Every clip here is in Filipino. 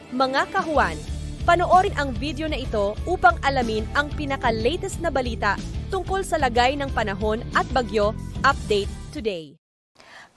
Mga kahuan, panoorin ang video na ito upang alamin ang pinaka-latest na balita tungkol sa lagay ng panahon at bagyo. Update today.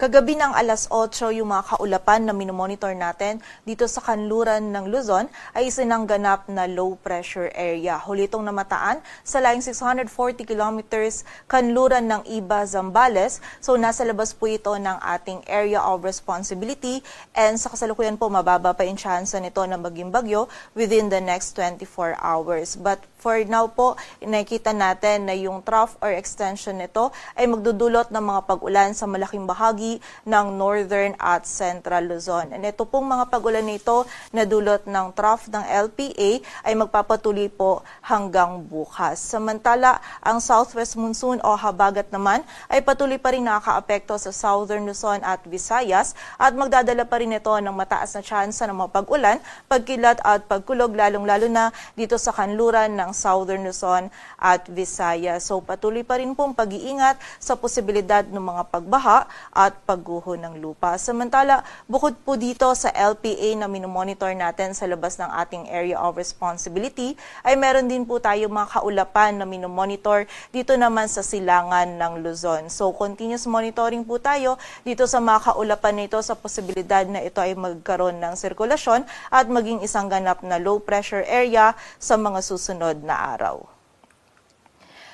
Kagabi ng alas 8, yung mga kaulapan na minomonitor natin dito sa kanluran ng Luzon ay isinangganap na low pressure area. Huli itong namataan sa laing 640 kilometers kanluran ng Iba, Zambales. So nasa labas po ito ng ating area of responsibility and sa kasalukuyan po mababa pa yung chance nito na maging bagyo within the next 24 hours. But for now po, nakikita natin na yung trough or extension nito ay magdudulot ng mga pag-ulan sa malaking bahagi ng northern at central Luzon. And ito pong mga pag-ulan nito na dulot ng trough ng LPA ay magpapatuloy po hanggang bukas. Samantala, ang southwest monsoon o habagat naman ay patuloy pa rin nakakaapekto sa southern Luzon at Visayas at magdadala pa rin ito ng mataas na tsansa ng mga pag-ulan, pagkilat at pagkulog lalong-lalo na dito sa kanluran ng southern Luzon at Visayas. So patuloy pa rin pong pag-iingat sa posibilidad ng mga pagbaha at pagguho ng lupa. Samantala, bukod po dito sa LPA na minomonitor natin sa labas ng ating area of responsibility, ay meron din po tayo mga kaulapan na minomonitor dito naman sa silangan ng Luzon. So continuous monitoring po tayo dito sa mga kaulapan nito sa posibilidad na ito ay magkaroon ng sirkulasyon at maging isang ganap na low pressure area sa mga susunod na araw.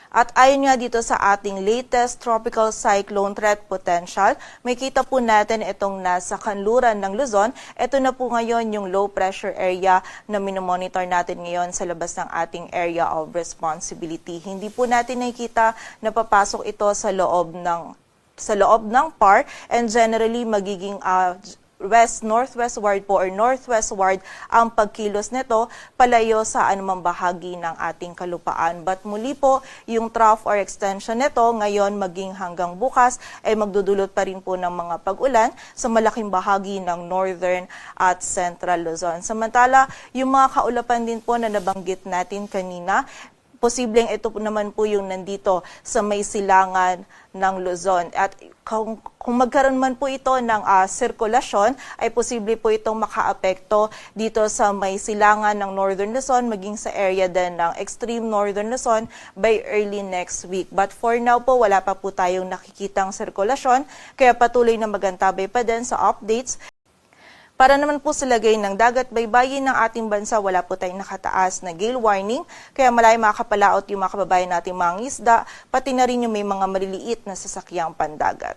At ayon nga dito sa ating latest tropical cyclone threat potential, may kita po natin itong nasa kanluran ng Luzon. Ito na po ngayon yung low pressure area na minomonitor natin ngayon sa labas ng ating area of responsibility. Hindi po natin nakikita na papasok ito sa loob ng PAR and generally magiging west-northwestward po or northwestward ang pagkilos nito palayo sa anumang bahagi ng ating kalupaan. But muli po, yung trough or extension nito ngayon maging hanggang bukas ay magdudulot pa rin po ng mga pag-ulan sa malaking bahagi ng northern at central Luzon. Samantala, yung mga kaulapan din po na nabanggit natin kanina, posibleng ito po naman po yung nandito sa may silangan ng Luzon. At kung magkaroon man po ito ng sirkulasyon, ay posible po itong makaapekto dito sa may silangan ng Northern Luzon, maging sa area din ng extreme Northern Luzon by early next week. But for now po, wala pa po tayong nakikitang sirkulasyon, kaya patuloy na magantabay pa din sa updates. Para naman po sa lagay ng dagat baybayin ng ating bansa, wala po tayong nakataas na gale warning, kaya malay makakapalaot yung mga kababayan nating mga isda, pati na rin yung may mga maliliit na sasakyang pandagat.